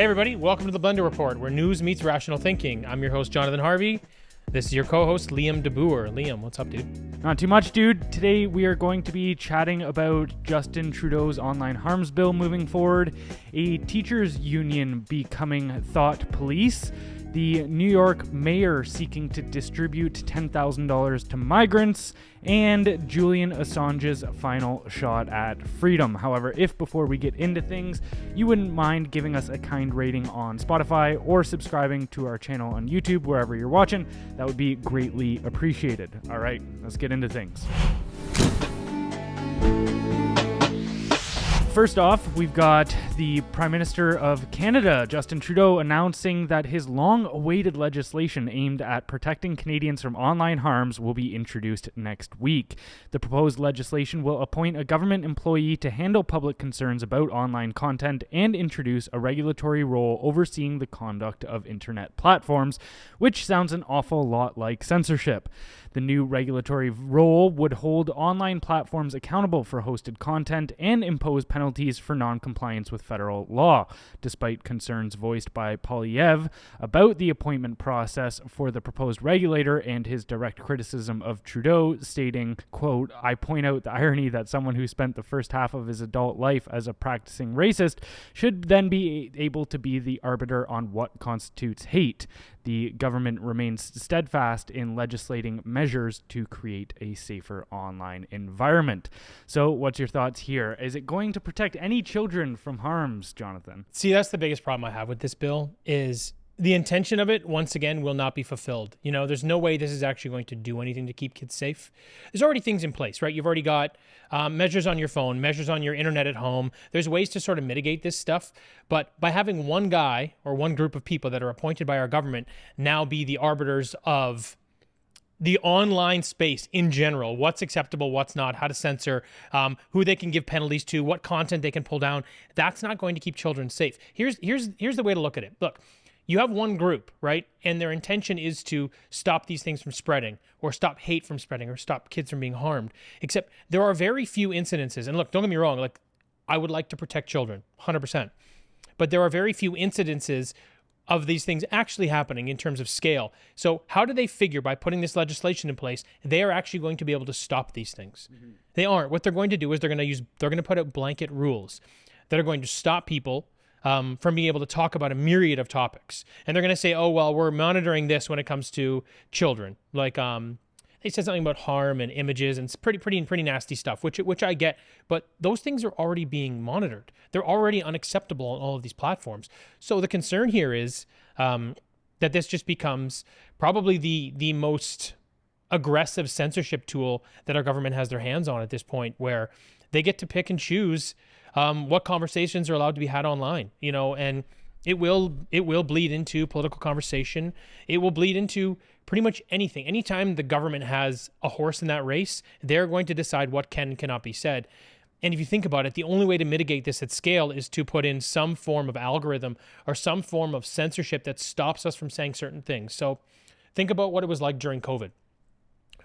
Hey everybody, welcome to the Blendr Report, where news meets rational thinking. I'm your host, Jonathan Harvey. This is your co-host, Liam DeBoer. Liam, what's up, dude? Not too much, dude. Today we are going to be chatting about Justin Trudeau's online harms bill moving forward, a teachers union becoming thought police, the New York mayor seeking to distribute $10,000 to migrants, and Julian Assange's final shot at freedom. However, if before we get into things, you wouldn't mind giving us a kind rating on Spotify or subscribing to our channel on YouTube, wherever you're watching, that would be greatly appreciated. All right, let's get into things. First off, we've got the Prime Minister of Canada, Justin Trudeau, announcing that his long-awaited legislation aimed at protecting Canadians from online harms will be introduced next week. The proposed legislation will appoint a government employee to handle public concerns about online content and introduce a regulatory role overseeing the conduct of internet platforms, which sounds an awful lot like censorship. The new regulatory role would hold online platforms accountable for hosted content and impose penalties for non-compliance with federal law, despite concerns voiced by Poilievre about the appointment process for the proposed regulator and his direct criticism of Trudeau, stating, quote, "I point out the irony that someone who spent the first half of his adult life as a practicing racist should then be able to be the arbiter on what constitutes hate. The government remains steadfast in legislating measures to create a safer online environment." So what's your thoughts here? Is it going to protect any children from harms, Jonathan? See, that's the biggest problem I have with this bill is the intention of it, once again, will not be fulfilled. You know, there's no way this is actually going to do anything to keep kids safe. There's already things in place, right? You've already got measures on your phone, measures on your internet at home. There's ways to sort of mitigate this stuff. But by having one guy or one group of people that are appointed by our government now be the arbiters of the online space in general, what's acceptable, what's not, how to censor, who they can give penalties to, what content they can pull down, that's not going to keep children safe. Here's the way to look at it. Look, you have one group, right? And their intention is to stop these things from spreading or stop hate from spreading or stop kids from being harmed. Except there are very few incidences. And look, don't get me wrong. Like, I would like to protect children, 100%. But there are very few incidences of these things actually happening in terms of scale. So how do they figure by putting this legislation in place, they are actually going to be able to stop these things? Mm-hmm. They aren't. What they're going to do is they're going to put out blanket rules that are going to stop people from being able to talk about a myriad of topics. And they're going to say, oh, well, we're monitoring this when it comes to children. Like, they said something about harm and images and it's pretty nasty stuff, which I get. But those things are already being monitored. They're already unacceptable on all of these platforms. So the concern here is that this just becomes probably the most aggressive censorship tool that our government has their hands on at this point, where they get to pick and choose what conversations are allowed to be had online, you know, and it will bleed into political conversation. It will bleed into pretty much anything. Anytime the government has a horse in that race, they're going to decide what can and cannot be said. And if you think about it, the only way to mitigate this at scale is to put in some form of algorithm or some form of censorship that stops us from saying certain things. So think about what it was like during COVID,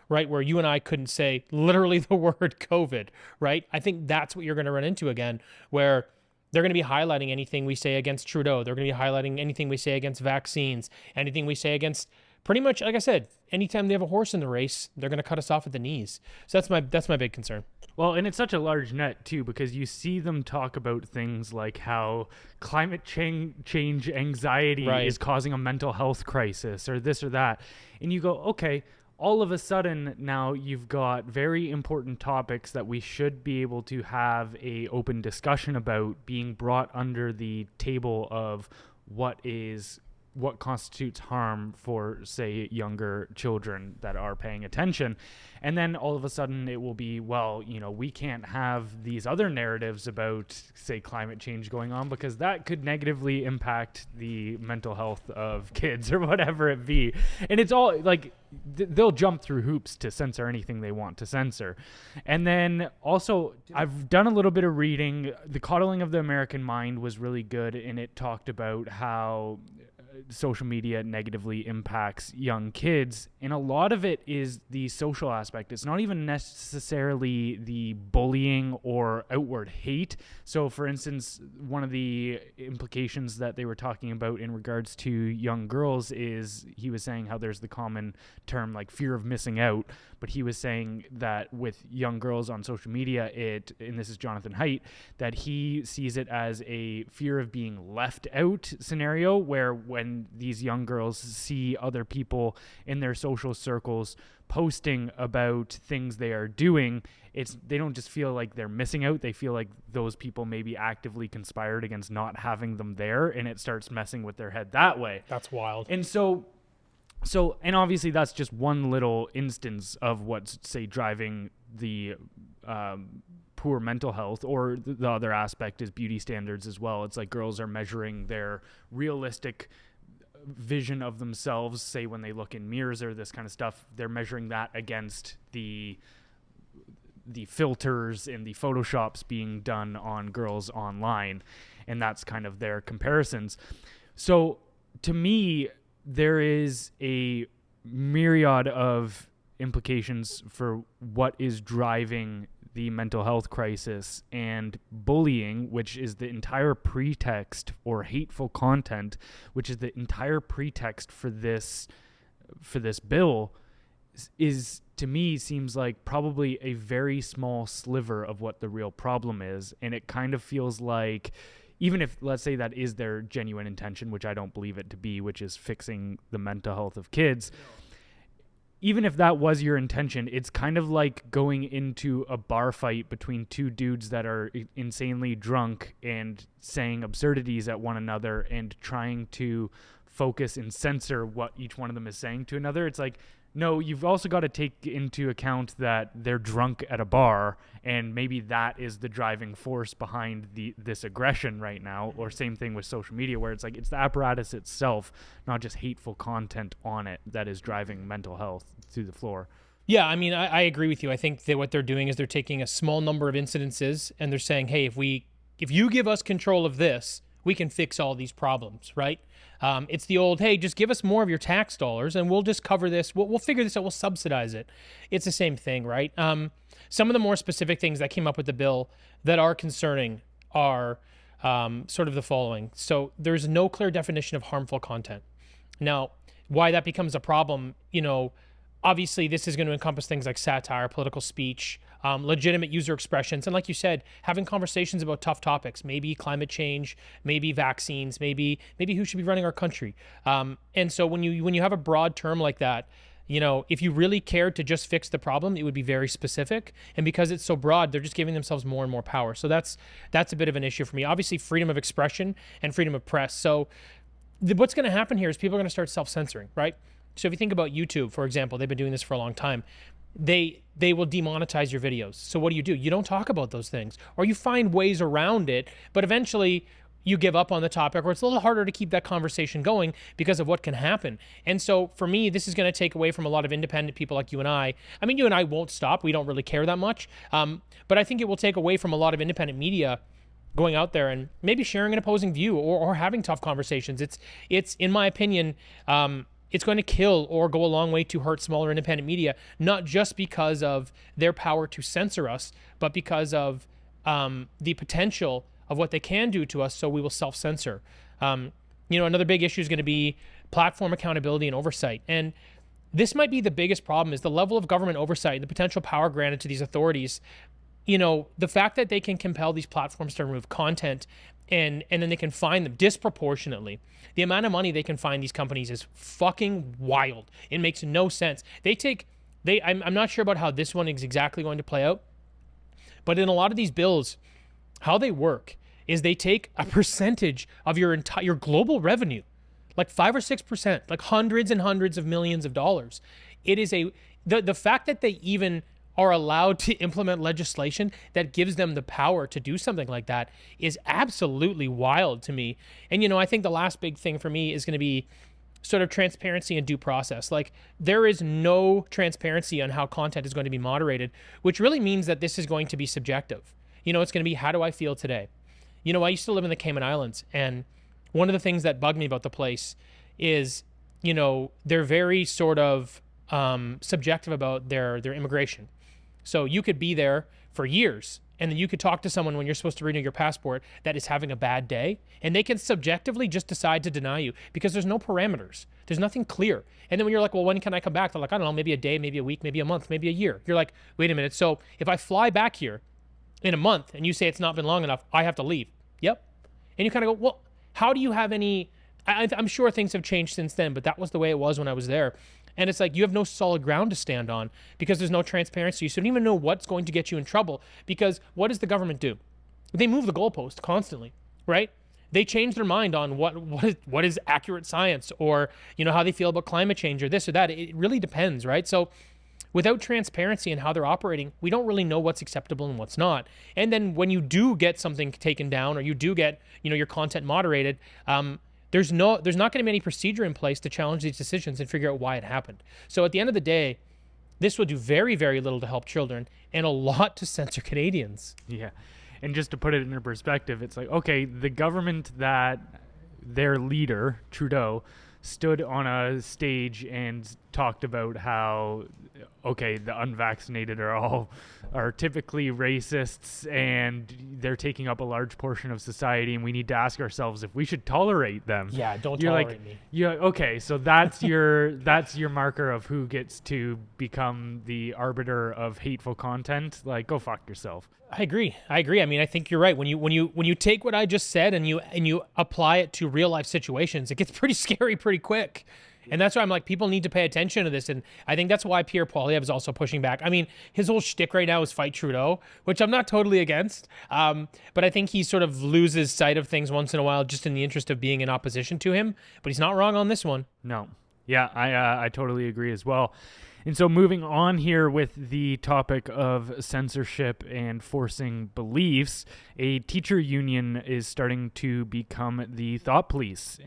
right? Where you and I couldn't say literally the word COVID, right? I think that's what you're going to run into again, where they're going to be highlighting anything we say against Trudeau. They're going to be highlighting anything we say against vaccines, anything we say against pretty much, like I said, anytime they have a horse in the race, they're going to cut us off at the knees. So that's my big concern. Well, and it's such a large net, too, because you see them talk about things like how climate change anxiety is causing a mental health crisis or this or that. And you go, okay, all of a sudden now you've got very important topics that we should be able to have a open discussion about being brought under the table of what constitutes harm for, say, younger children that are paying attention. And then all of a sudden it will be, well, you know, we can't have these other narratives about, say, climate change going on because that could negatively impact the mental health of kids or whatever it be. And it's all like they'll jump through hoops to censor anything they want to censor. And then also I've done a little bit of reading. The Coddling of the American Mind was really good, and it talked about how social media negatively impacts young kids, and a lot of it is the social aspect. It's not even necessarily the bullying or outward hate. So for instance, one of the implications that they were talking about in regards to young girls is, he was saying how there's the common term like fear of missing out, but he was saying that with young girls on social media, and this is Jonathan Haidt, that he sees it as a fear of being left out scenario, where when these young girls see other people in their social circles posting about things they are doing, they don't just feel like they're missing out, they feel like those people maybe actively conspired against not having them there, and it starts messing with their head that way. That's wild. And so, and obviously that's just one little instance of what's, say, driving the poor mental health, or the other aspect is beauty standards as well. It's like girls are measuring their realistic vision of themselves, say when they look in mirrors or this kind of stuff, they're measuring that against the filters and the photoshops being done on girls online, and that's kind of their comparisons. So to me, there is a myriad of implications for what is driving the mental health crisis, and bullying, which is the entire pretext, or hateful content, which is the entire pretext for this bill, is, to me, seems like probably a very small sliver of what the real problem is. And it kind of feels like, even if, let's say, that is their genuine intention, which I don't believe it to be, which is fixing the mental health of kids, even if that was your intention, it's kind of like going into a bar fight between two dudes that are insanely drunk and saying absurdities at one another and trying to focus and censor what each one of them is saying to another. It's like, no, you've also got to take into account that they're drunk at a bar, and maybe that is the driving force behind this aggression right now. Or same thing with social media, where it's like it's the apparatus itself, not just hateful content on it, that is driving mental health through the floor. Yeah, I mean, I agree with you. I think that what they're doing is they're taking a small number of incidences and they're saying, hey, if you give us control of this, we can fix all these problems, right? It's the old, hey, just give us more of your tax dollars and we'll just cover this. We'll figure this out. We'll subsidize it. It's the same thing, right? Some of the more specific things that came up with the bill that are concerning are sort of the following. So there's no clear definition of harmful content. Now, why that becomes a problem, obviously this is going to encompass things like satire, political speech, legitimate user expressions, and like you said, having conversations about tough topics, maybe climate change, maybe vaccines, maybe who should be running our country. And so when you have a broad term like that, if you really cared to just fix the problem, it would be very specific. And because it's so broad, they're just giving themselves more and more power. So that's a bit of an issue for me. Obviously, freedom of expression and freedom of press. So what's going to happen here is people are going to start self-censoring, right? So if you think about YouTube, for example, they've been doing this for a long time. They will demonetize your videos. So what do? You don't talk about those things, or you find ways around it, but eventually you give up on the topic, or it's a little harder to keep that conversation going because of what can happen. And so for me, this is going to take away from a lot of independent people like you and I. I mean, you and I won't stop. We don't really care that much. But I think it will take away from a lot of independent media going out there and maybe sharing an opposing view or having tough conversations. It's in my opinion, it's going to kill or go a long way to hurt smaller independent media, not just because of their power to censor us, but because of the potential of what they can do to us, so we will self-censor. Another big issue is going to be platform accountability and oversight. And this might be the biggest problem, is the level of government oversight, the potential power granted to these authorities. The fact that they can compel these platforms to remove content and then they can fine them disproportionately. The amount of money they can fine these companies is fucking wild. It makes no sense. I'm not sure about how this one is exactly going to play out, but in a lot of these bills, how they work is they take a percentage of your global revenue, like 5 or 6%, like hundreds and hundreds of millions of dollars. It is the fact that they even are allowed to implement legislation that gives them the power to do something like that is absolutely wild to me. And, I think the last big thing for me is going to be sort of transparency and due process. Like, there is no transparency on how content is going to be moderated, which really means that this is going to be subjective. It's going to be, how do I feel today? I used to live in the Cayman Islands, and one of the things that bugged me about the place is, they're very sort of subjective about their immigration. So you could be there for years, and then you could talk to someone when you're supposed to renew your passport that is having a bad day, and they can subjectively just decide to deny you because there's no parameters. There's nothing clear. And then when you're like, well, when can I come back? They're like, I don't know, maybe a day, maybe a week, maybe a month, maybe a year. You're like, wait a minute. So if I fly back here in a month and you say it's not been long enough, I have to leave. Yep. And you kind of go, well, how do you have any... I'm sure things have changed since then, but that was the way it was when I was there. And it's like you have no solid ground to stand on because there's no transparency. So you don't even know what's going to get you in trouble, because what does the government do? They move the goalpost constantly, right? They change their mind on what is accurate science, or how they feel about climate change or this or that. It really depends, right? So without transparency in how they're operating, we don't really know what's acceptable and what's not. And then when you do get something taken down, or you do get your content moderated, there's not going to be any procedure in place to challenge these decisions and figure out why it happened. So at the end of the day, this will do very, very little to help children and a lot to censor Canadians. Yeah. And just to put it into perspective, it's like, okay, the government that their leader, Trudeau, stood on a stage and talked about how, okay, the unvaccinated are typically racists and they're taking up a large portion of society, and we need to ask ourselves if we should tolerate them. Yeah, don't tolerate me. Yeah, okay, so that's your marker of who gets to become the arbiter of hateful content. Like, go fuck yourself. I agree. I mean, I think you're right. When you take what I just said and you apply it to real life situations, it gets pretty scary pretty quick. And that's why I'm like, people need to pay attention to this. And I think that's why Pierre Poilievre is also pushing back. I mean, his whole shtick right now is fight Trudeau, which I'm not totally against. But I think he sort of loses sight of things once in a while just in the interest of being in opposition to him. But he's not wrong on this one. No. Yeah, I totally agree as well. And so moving on here with the topic of censorship and forcing beliefs, a teacher union is starting to become the thought police.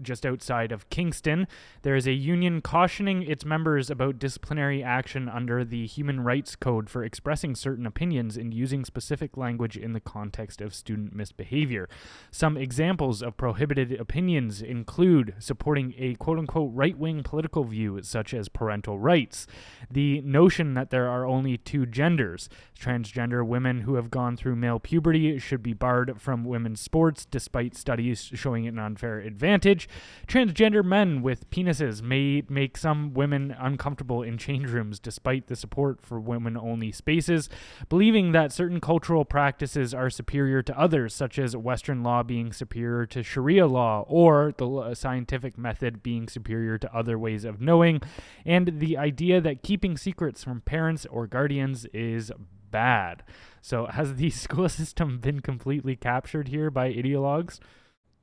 Just outside of Kingston, there is a union cautioning its members about disciplinary action under the Human Rights Code for expressing certain opinions and using specific language in the context of student misbehavior. Some examples of prohibited opinions include supporting a quote-unquote right-wing political view, such as parental rights, the notion that there are only two genders. Transgender women who have gone through male puberty should be barred from women's sports despite studies showing an unfair advantage. Transgender men with penises may make some women uncomfortable in change rooms despite the support for women-only spaces. Believing that certain cultural practices are superior to others, such as Western law being superior to Sharia law, or the scientific method being superior to other ways of knowing, and the idea that keeping secrets from parents or guardians is bad. So has the school system been completely captured here by ideologues?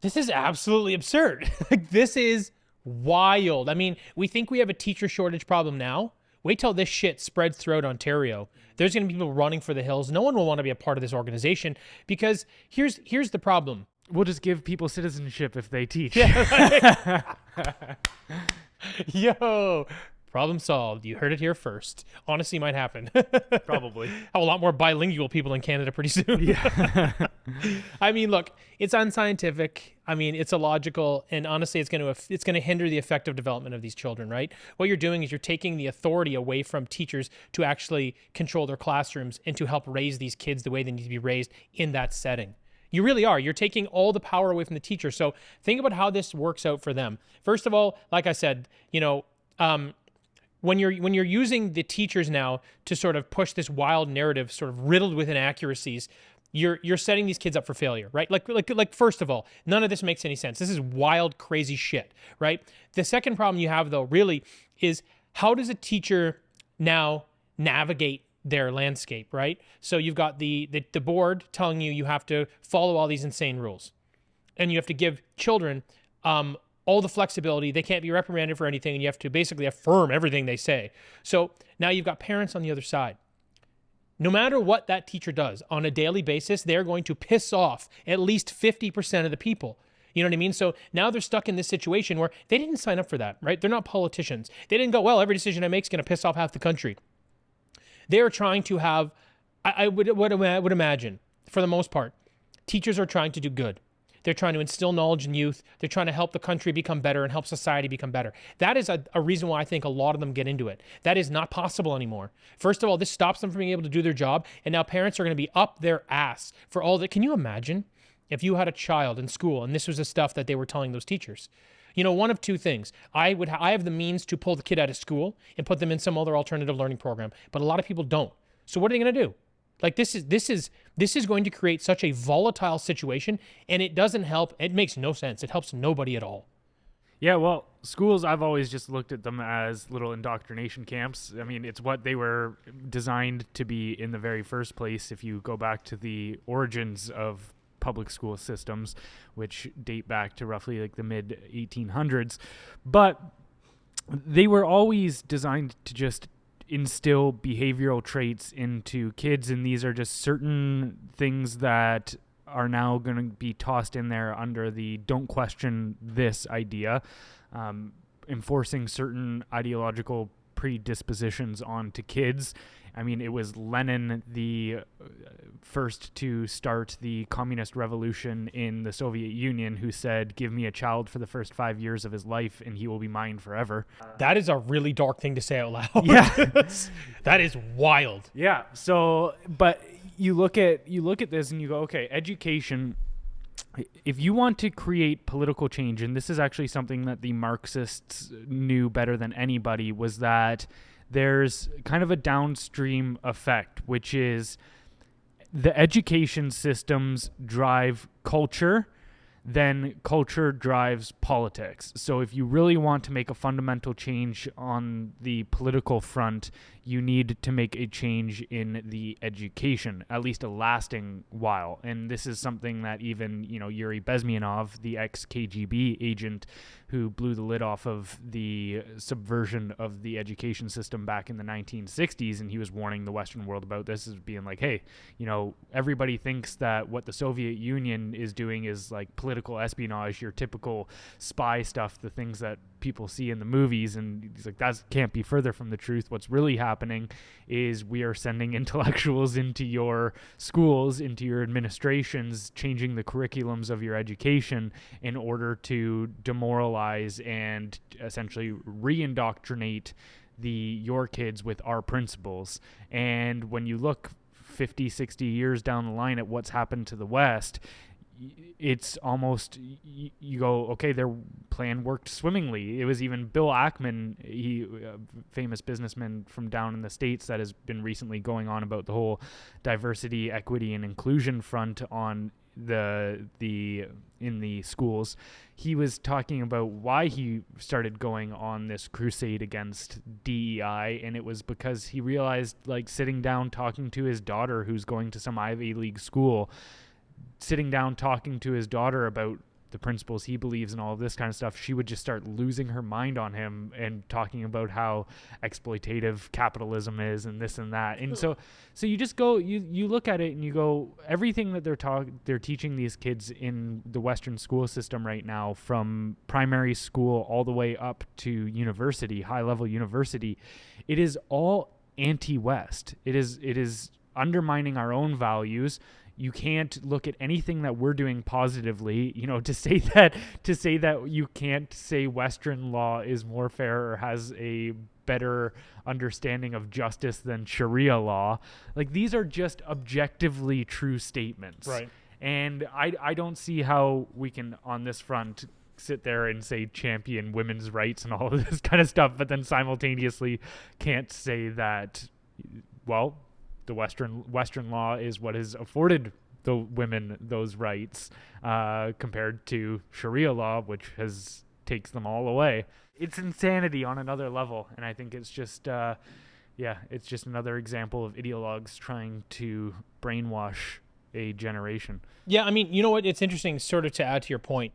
This is absolutely absurd. Like, this is wild. I mean, we think we have a teacher shortage problem now. Wait till this shit spreads throughout Ontario. There's going to be people running for the hills. No one will want to be a part of this organization, because here's the problem. We'll just give people citizenship if they teach. Yeah, Yo, problem solved. You heard it here first. Honestly, might happen. Probably. Have a lot more bilingual people in Canada pretty soon. Yeah. I mean, look, it's unscientific. I mean, it's illogical, and honestly, it's going to hinder the effective development of these children, right? What you're doing is you're taking the authority away from teachers to actually control their classrooms and to help raise these kids the way they need to be raised in that setting. You really are. You're taking all the power away from the teacher. So think about how this works out for them. First of all, like I said, when you're using the teachers now to sort of push this wild narrative, sort of riddled with inaccuracies, you're setting these kids up for failure, right? Like first of all, none of this makes any sense. This is wild, crazy shit, right? The second problem you have, though, really is, how does a teacher now navigate their landscape, right? So you've got the board telling you have to follow all these insane rules, and you have to give children all the flexibility. They can't be reprimanded for anything, and you have to basically affirm everything they say. So now you've got parents on the other side. No matter what that teacher does on a daily basis, they're going to piss off at least 50% of the people. You know what I mean? So now they're stuck in this situation where they didn't sign up for that, right? They're not politicians. They didn't go, well, every decision I make is going to piss off half the country. They're trying to have, I would imagine, for the most part, teachers are trying to do good. They're trying to instill knowledge in youth. They're trying to help the country become better and help society become better. That is a reason why I think a lot of them get into it. That is not possible anymore. First of all, this stops them from being able to do their job, and now parents are going to be up their ass for all that. Can you imagine if you had a child in school and this was the stuff that they were telling those teachers? You know, one of two things. I have the means to pull the kid out of school and put them in some other alternative learning program, but a lot of people don't. So what are they going to do? Like this is going to create such a volatile situation, and it doesn't help. It makes no sense. It helps nobody at all. Yeah, well, schools, I've always just looked at them as little indoctrination camps. I mean, it's what they were designed to be in the very first place. If you go back to the origins of public school systems, which date back to roughly like the mid 1800s, but they were always designed to just instill behavioral traits into kids, and these are just certain things that are now going to be tossed in there under the don't question this idea, enforcing certain ideological predispositions onto kids. I mean, it was Lenin, the first to start the communist revolution in the Soviet Union, who said, give me a child for the first 5 years of his life and he will be mine forever. That is a really dark thing to say out loud. Yeah. That is wild. Yeah. So, but you look at this and you go, okay, education, if you want to create political change, and this is actually something that the Marxists knew better than anybody, was that there's kind of a downstream effect, which is the education systems drive culture, then culture drives politics. So if you really want to make a fundamental change on the political front, you need to make a change in the education, at least a lasting while. And this is something that even, Yuri Bezmenov, the ex-KGB agent who blew the lid off of the subversion of the education system back in the 1960s, and he was warning the Western world about this, as being like, hey, everybody thinks that what the Soviet Union is doing is like political espionage, your typical spy stuff, the things that people see in the movies, and he's like, that can't be further from the truth. What's really happening is we are sending intellectuals into your schools, into your administrations, changing the curriculums of your education in order to demoralize and essentially re-indoctrinate your kids with our principles. And when you look 50, 60 years down the line at what's happened to the West, it's almost, you go, okay, their plan worked swimmingly. It was even Bill Ackman, a famous businessman from down in the States that has been recently going on about the whole diversity, equity, and inclusion front on in the schools. He was talking about why he started going on this crusade against DEI, and it was because he realized, like, sitting down talking to his daughter who's going to some Ivy League school, sitting down talking to his daughter about the principles he believes and all of this kind of stuff, she would just start losing her mind on him and talking about how exploitative capitalism is and this and that. And so you just go, you look at it and you go, everything that they're teaching these kids in the Western school system right now, from primary school all the way up to university, high level university, it is all anti-West. It is undermining our own values. You can't look at anything that we're doing positively, to say that you can't say Western law is more fair or has a better understanding of justice than Sharia law. Like, these are just objectively true statements. Right. And I don't see how we can, on this front, sit there and say champion women's rights and all of this kind of stuff, but then simultaneously can't say that, well, the Western law is what has afforded the women those rights, compared to Sharia law, which takes them all away. It's insanity on another level, and I think it's just it's just another example of ideologues trying to brainwash a generation. Yeah, I mean, you know what? It's interesting, sort of to add to your point.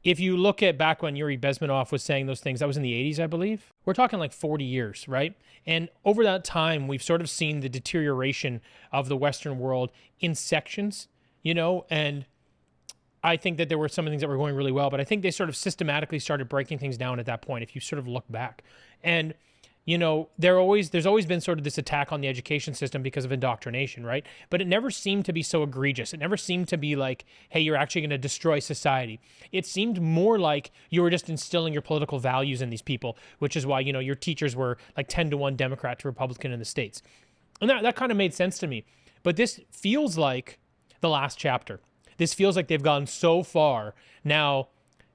If you look at back when Yuri Bezmenov was saying those things, that was in the 80s, I believe. We're talking like 40 years, right? And over that time, we've sort of seen the deterioration of the Western world in sections, and I think that there were some things that were going really well, but I think they sort of systematically started breaking things down at that point, if you sort of look back. And there's always been sort of this attack on the education system because of indoctrination, right? But it never seemed to be so egregious. It never seemed to be like, hey, you're actually going to destroy society. It seemed more like you were just instilling your political values in these people, which is why, your teachers were like 10-1 Democrat to Republican in the States. And that kind of made sense to me. But this feels like the last chapter. This feels like they've gone so far now.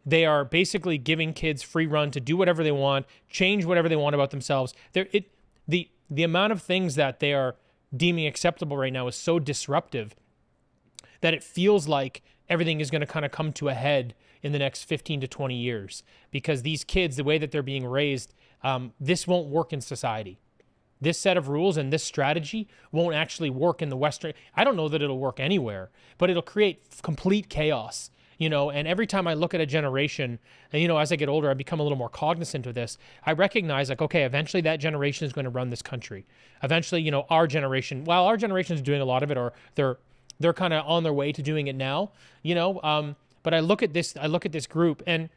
They are basically giving kids free run to do whatever they want, change whatever they want about themselves. The amount of things that they are deeming acceptable right now is so disruptive that it feels like everything is going to kind of come to a head in the next 15 to 20 years. Because these kids, the way that they're being raised, this won't work in society. This set of rules and this strategy won't actually work in the Western. I don't know that it'll work anywhere, but it'll create complete chaos. And every time I look at a generation, and, as I get older, I become a little more cognizant of this. I recognize like, okay, eventually that generation is going to run this country. Eventually, our generation, while our generation is doing a lot of it, or they're kind of on their way to doing it now, but I look at this group, and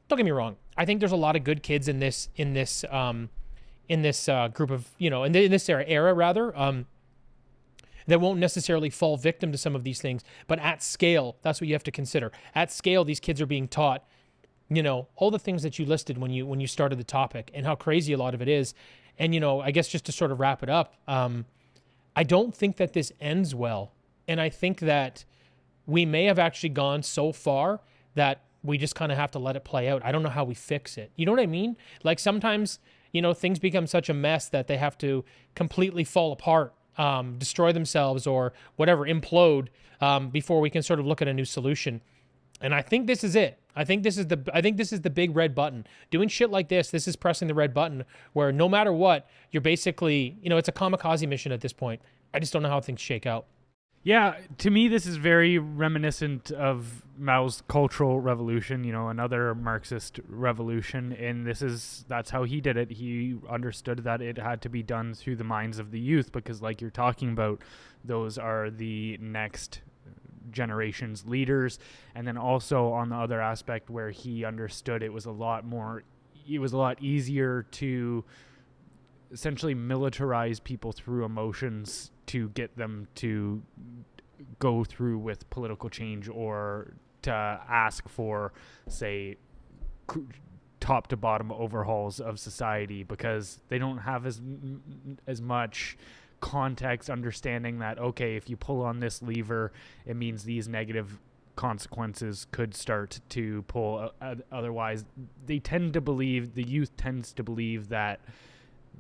don't get me wrong, I think there's a lot of good kids in this group of, in this era rather, that won't necessarily fall victim to some of these things. But at scale, that's what you have to consider. At scale, these kids are being taught, all the things that you listed when you started the topic, and how crazy a lot of it is. And, I guess just to sort of wrap it up, I don't think that this ends well. And I think that we may have actually gone so far that we just kind of have to let it play out. I don't know how we fix it. You know what I mean? Like sometimes, things become such a mess that they have to completely fall apart, destroy themselves or whatever, implode, before we can sort of look at a new solution. And I think this is it. I think this is the big red button. Doing shit like this is pressing the red button where no matter what, you're basically, it's a kamikaze mission at this point. I just don't know how things shake out. Yeah, to me, this is very reminiscent of Mao's Cultural Revolution, another Marxist revolution. And that's how he did it. He understood that it had to be done through the minds of the youth because, like you're talking about, those are the next generation's leaders. And then also on the other aspect where he understood it was a lot easier to essentially militarize people through emotions to get them to go through with political change or to ask for, say, top to bottom overhauls of society, because they don't have as much context understanding that, okay, if you pull on this lever, it means these negative consequences could start to pull. Otherwise, the youth tends to believe that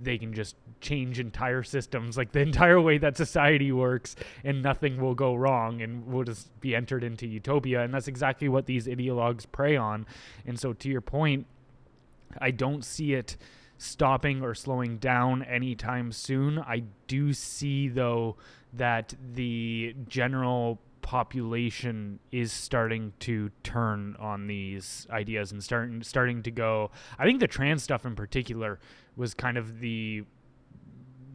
they can just change entire systems, like the entire way that society works, and nothing will go wrong and we'll just be entered into utopia. And that's exactly what these ideologues prey on. And so to your point, I don't see it stopping or slowing down anytime soon. I do see, though, that the general population is starting to turn on these ideas and starting to go. I think the trans stuff in particular was kind of the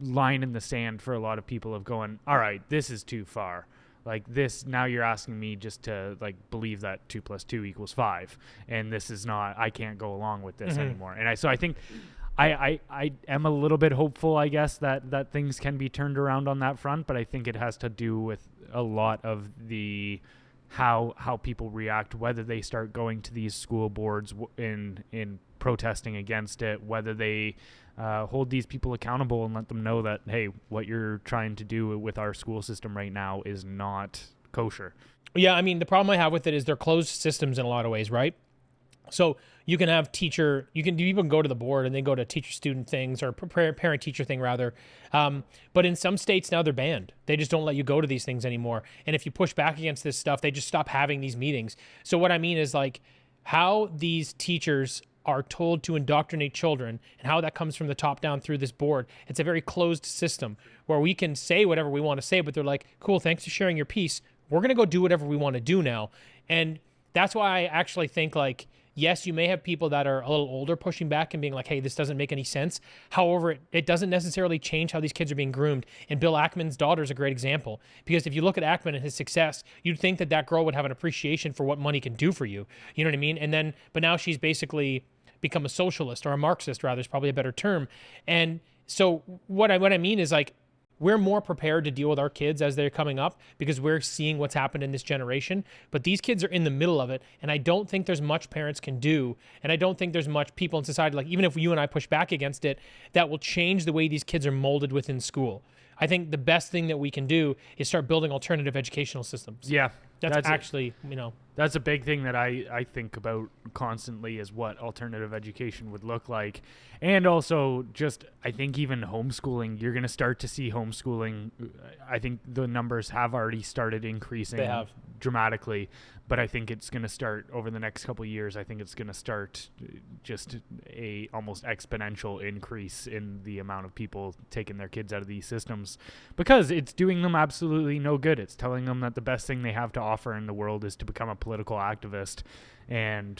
line in the sand for a lot of people of going, all right, this is too far. Like this, now you're asking me just to like believe that 2 + 2 = 5, and this is not. I can't go along with this anymore. And I think I am a little bit hopeful, I guess, that things can be turned around on that front, but I think it has to do with a lot of the how people react, whether they start going to these school boards in protesting against it, whether they hold these people accountable and let them know that, hey, what you're trying to do with our school system right now is not kosher. Yeah, I mean, the problem I have with it is they're closed systems in a lot of ways, right? So you can have you can even go to the board and then go to teacher-student things or parent-teacher thing rather. But in some states now they're banned. They just don't let you go to these things anymore. And if you push back against this stuff, they just stop having these meetings. So what I mean is like how these teachers are told to indoctrinate children and how that comes from the top down through this board. It's a very closed system where we can say whatever we want to say, but they're like, cool, thanks for sharing your piece. We're going to go do whatever we want to do now. And that's why I actually think like, yes, you may have people that are a little older pushing back and being like, hey, this doesn't make any sense. However, it doesn't necessarily change how these kids are being groomed. And Bill Ackman's daughter is a great example. Because if you look at Ackman and his success, you'd think that girl would have an appreciation for what money can do for you. You know what I mean? And then, but now she's basically become a socialist, or a Marxist rather is probably a better term. And so what I mean is, like, we're more prepared to deal with our kids as they're coming up because we're seeing what's happened in this generation. But these kids are in the middle of it. And I don't think there's much parents can do. And I don't think there's much people in society, like even if you and I push back against it, that will change the way these kids are molded within school. I think the best thing that we can do is start building alternative educational systems. Yeah. That's actually, That's a big thing that I think about constantly, is what alternative education would look like. And also just, I think even homeschooling, you're going to start to see homeschooling. I think the numbers have already started increasing dramatically, but I think it's going to start over the next couple of years. I think it's going to start just a almost exponential increase in the amount of people taking their kids out of these systems, because it's doing them absolutely no good. It's telling them that the best thing they have to offer in the world is to become a political activist. And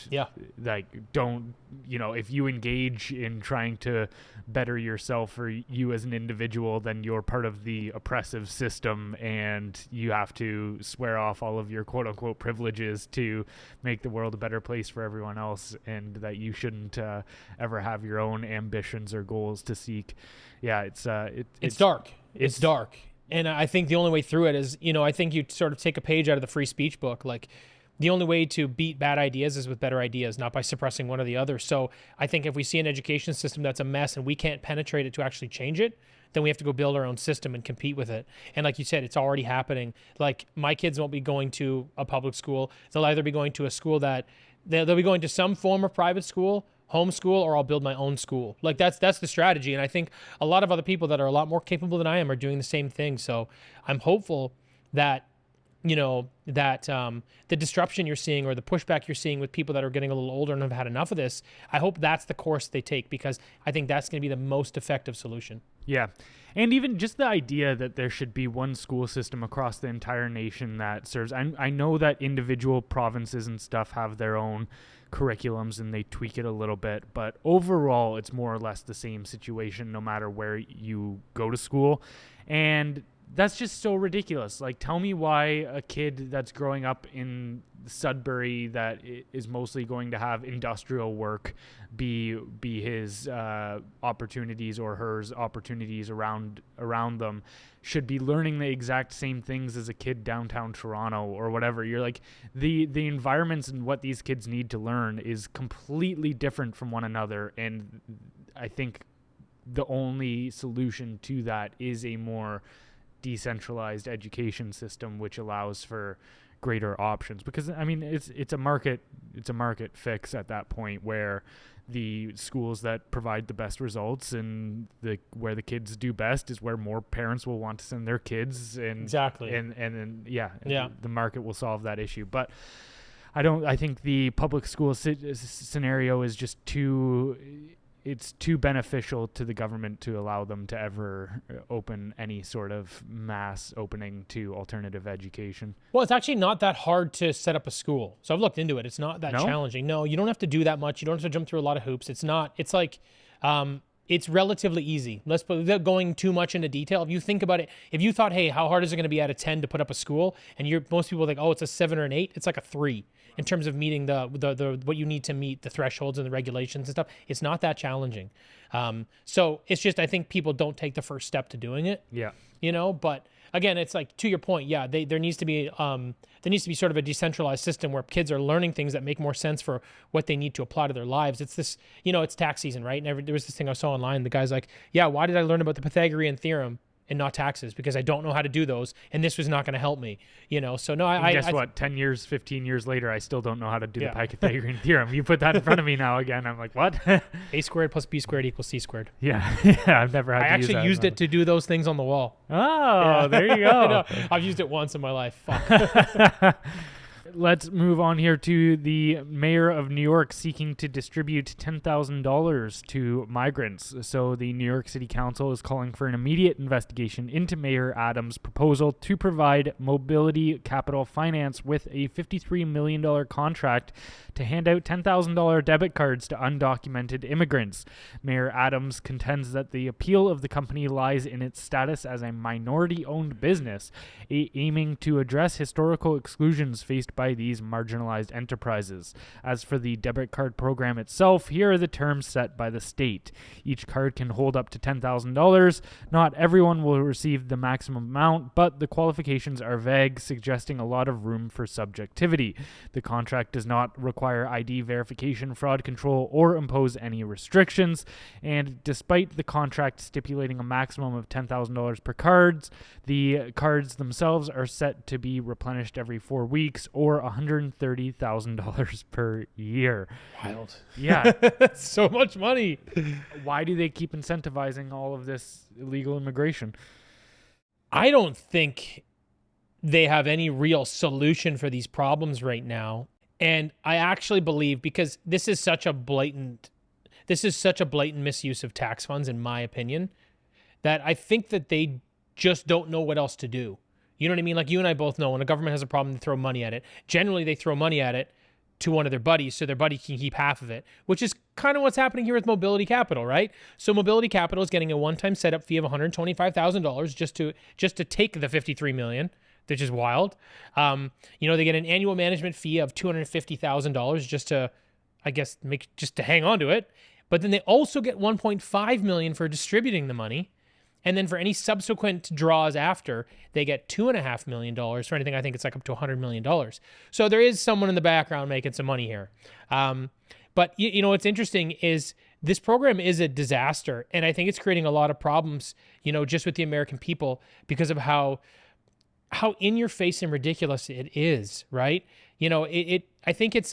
like, don't, if you engage in trying to better yourself or you as an individual, then you're part of the oppressive system and you have to swear off all of your quote unquote privileges to make the world a better place for everyone else, and that you shouldn't ever have your own ambitions or goals to seek. Yeah, it's dark. It's dark. And I think the only way through it is, I think you sort of take a page out of the free speech book. Like, the only way to beat bad ideas is with better ideas, not by suppressing one or the other. So I think if we see an education system that's a mess and we can't penetrate it to actually change it, then we have to go build our own system and compete with it. And like you said, it's already happening. Like, my kids won't be going to a public school. They'll either be going to a school that they'll be going to some form of private school, homeschool, or I'll build my own school. Like, that's the strategy. And I think a lot of other people that are a lot more capable than I am are doing the same thing. So I'm hopeful that the disruption you're seeing, or the pushback you're seeing with people that are getting a little older and have had enough of this, I hope that's the course they take, because I think that's going to be the most effective solution. Yeah. And even just the idea that there should be one school system across the entire nation that serves. I know that individual provinces and stuff have their own curriculums and they tweak it a little bit, but overall it's more or less the same situation no matter where you go to school. And that's just so ridiculous. Like, tell me why a kid that's growing up in Sudbury that is mostly going to have industrial work be his opportunities, or hers opportunities around them, should be learning the exact same things as a kid downtown Toronto or whatever. You're like, the environments and what these kids need to learn is completely different from one another. And I think the only solution to that is a more decentralized education system, which allows for greater options, because I mean it's a market fix at that point, where the schools that provide the best results and where the kids do best is where more parents will want to send their kids, and exactly and then the market will solve that issue. But I think the public school scenario is just it's too beneficial to the government to allow them to ever open any sort of mass opening to alternative education. Well, it's actually not that hard to set up a school. So I've looked into it. It's not that challenging. No, you don't have to do that much. You don't have to jump through a lot of hoops. It's relatively easy. Without going too much into detail, if you think about it, if you thought, hey, how hard is it going to be out of 10 to put up a school? And most people think, oh, it's a 7 or an 8. It's like a 3 in terms of meeting the what you need to meet, the thresholds and the regulations and stuff. It's not that challenging. So it's just, I think people don't take the first step to doing it. Yeah. But again, it's like, to your point, there needs to be sort of a decentralized system where kids are learning things that make more sense for what they need to apply to their lives. It's this, it's tax season, right? And there was this thing I saw online. The guy's like, yeah, why did I learn about the Pythagorean theorem and not taxes? Because I don't know how to do those, and this was not going to help me, So no, I guess what? 10 years, 15 years later, I still don't know how to do the Pythagorean theorem. You put that in front of me now again. I'm like, what? A squared plus B squared equals C squared. Yeah, I've never had. I actually used it to do those things on the wall. Oh, there you go. I've used it once in my life. Fuck. Let's move on here to the mayor of New York seeking to distribute $10,000 to migrants. So the New York City Council is calling for an immediate investigation into Mayor Adams' proposal to provide Mobility Capital Finance with a $53 million contract to hand out $10,000 debit cards to undocumented immigrants. Mayor Adams contends that the appeal of the company lies in its status as a minority-owned business, aiming to address historical exclusions faced by these marginalized enterprises. As for the debit card program itself, here are the terms set by the state. Each card can hold up to $10,000. Not everyone will receive the maximum amount, but the qualifications are vague, suggesting a lot of room for subjectivity. The contract does not require ID verification, fraud control, or impose any restrictions, and despite the contract stipulating a maximum of $10,000 per cards, the cards themselves are set to be replenished every 4 weeks or $130,000 per year. Wild. Yeah. That's so much money. Why do they keep incentivizing all of this illegal immigration? I don't think they have any real solution for these problems right now. And I actually believe, because this is such a blatant misuse of tax funds, in my opinion, that I think that they just don't know what else to do. You know what I mean? Like, you and I both know when a government has a problem, they throw money at it. Generally, they throw money at it to one of their buddies so their buddy can keep half of it, which is kind of what's happening here with Mobility Capital, right? So Mobility Capital is getting a one-time setup fee of $125,000 just to take the $53 million, which is wild. They get an annual management fee of $250,000 just to, I guess, just to hang on to it. But then they also get $1.5 million for distributing the money. And then for any subsequent draws after, they get $2.5 million for anything. I think it's like up to $100 million. So there is someone in the background making some money here. But what's interesting is this program is a disaster. And I think it's creating a lot of problems, just with the American people because of how in your face and ridiculous it is, right? I think it's,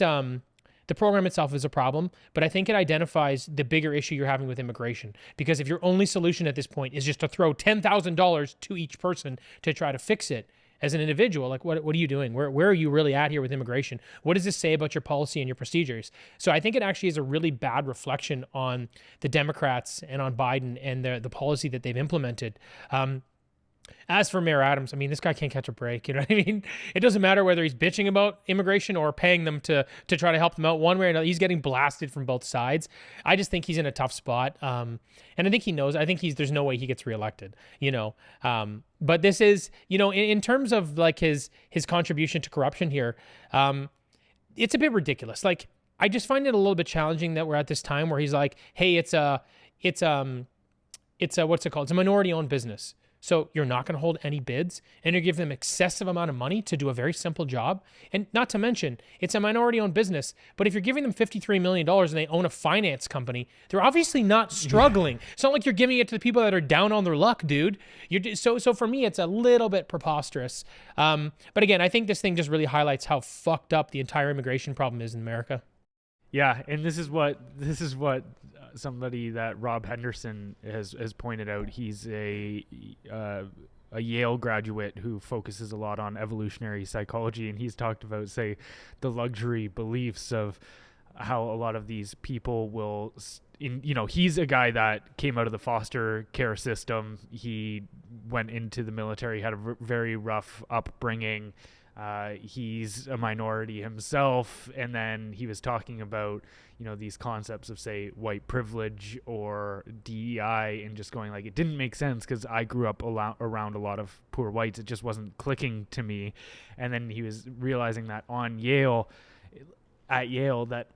the program itself is a problem, but I think it identifies the bigger issue you're having with immigration. Because if your only solution at this point is just to throw $10,000 to each person to try to fix it as an individual, like what are you doing? Where are you really at here with immigration? What does this say about your policy and your procedures? So I think it actually is a really bad reflection on the Democrats and on Biden and the policy that they've implemented. As for Mayor Adams, I mean, this guy can't catch a break. You know what I mean? It doesn't matter whether he's bitching about immigration or paying them to try to help them out one way or another. He's getting blasted from both sides. I just think he's in a tough spot. And I think he knows. I think there's no way he gets reelected, But this is, in terms of like his contribution to corruption here, it's a bit ridiculous. Like, I just find it a little bit challenging that we're at this time where he's like, hey, it's a what's it called? It's a minority-owned business. So you're not going to hold any bids, and you're giving them excessive amount of money to do a very simple job. And not to mention, it's a minority-owned business. But if you're giving them $53 million and they own a finance company, they're obviously not struggling. It's not like you're giving it to the people that are down on their luck, dude. So for me, it's a little bit preposterous. But again, I think this thing just really highlights how fucked up the entire immigration problem is in America. Yeah, and this is what somebody that Rob Henderson has pointed out. He's a Yale graduate who focuses a lot on evolutionary psychology, and he's talked about, say, the luxury beliefs of how a lot of these people will, he's a guy that came out of the foster care system. He went into the military, had a very rough upbringing. He's a minority himself, and then he was talking about these concepts of, say, white privilege or DEI, and just going like, it didn't make sense because I grew up around a lot of poor whites. It just wasn't clicking to me. And then he was realizing that at Yale that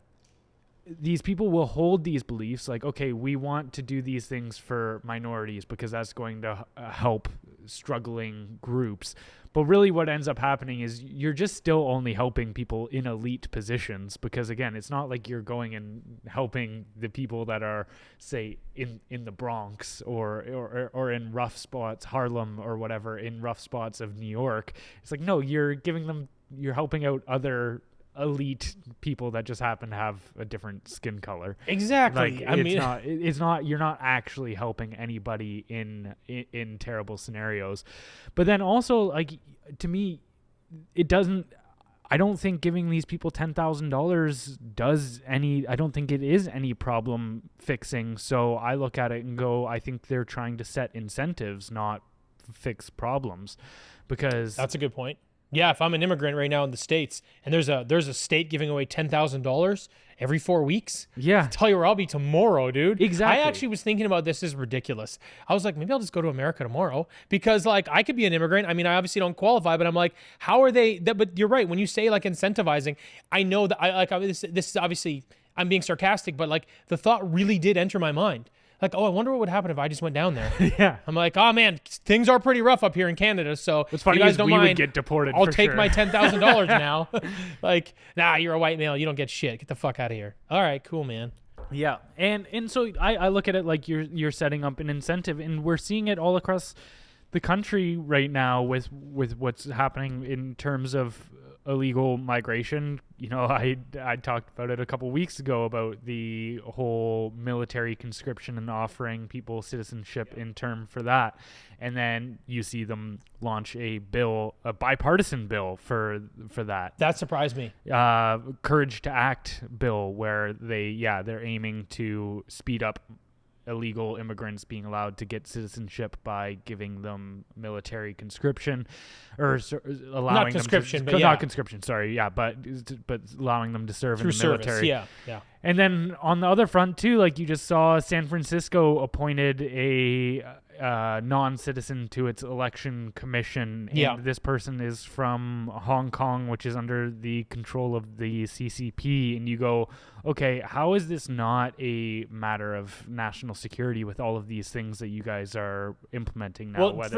these people will hold these beliefs like, okay, we want to do these things for minorities because that's going to help struggling groups. But really what ends up happening is you're just still only helping people in elite positions, because again, it's not like you're going and helping the people that are, say, in the Bronx or in rough spots, Harlem or whatever, in rough spots of New York. It's like, no, you're helping out other elite people that just happen to have a different skin color. Exactly. Like, it's not you're not actually helping anybody in terrible scenarios. But then also, like, to me, I don't think giving these people $10,000 does any. I don't think it is any problem fixing. So I look at it and go, I think they're trying to set incentives, not fix problems, because that's a good point. Yeah, if I'm an immigrant right now in the States and there's a state giving away $10,000 every 4 weeks, Yeah. I'll tell you where I'll be tomorrow, dude. Exactly. I actually was thinking about this is ridiculous. I was like, maybe I'll just go to America tomorrow because like I could be an immigrant. I mean, I obviously don't qualify, but I'm like, how are they? But you're right. When you say like incentivizing, I know that this is obviously I'm being sarcastic, but like the thought really did enter my mind. Like, oh, I wonder what would happen if I just went down there. Yeah. I'm like, oh man, things are pretty rough up here in Canada. So What's funny if you guys is don't we mind, would get deported. I'll for take sure. my $10,000 now. Like, nah, you're a white male. You don't get shit. Get the fuck out of here. All right, cool, man. Yeah, and so I look at it like you're setting up an incentive, and we're seeing it all across the country right now with what's happening in terms of illegal migration. You know, I talked about it a couple weeks ago about the whole military conscription and offering people citizenship in term for that, and then you see them launch a bipartisan bill for that. That surprised me. Courage to Act bill, where they're aiming to speed up illegal immigrants being allowed to get citizenship by giving them military conscription, or allowing Not them conscription, to, but not conscription. Sorry, but allowing them to serve Through in the service. military. Yeah. And then on the other front too, like you just saw, San Francisco appointed a non-citizen to its election commission. And this person is from Hong Kong, which is under the control of the CCP. And you go, okay, how is this not a matter of national security with all of these things that you guys are implementing now? Well,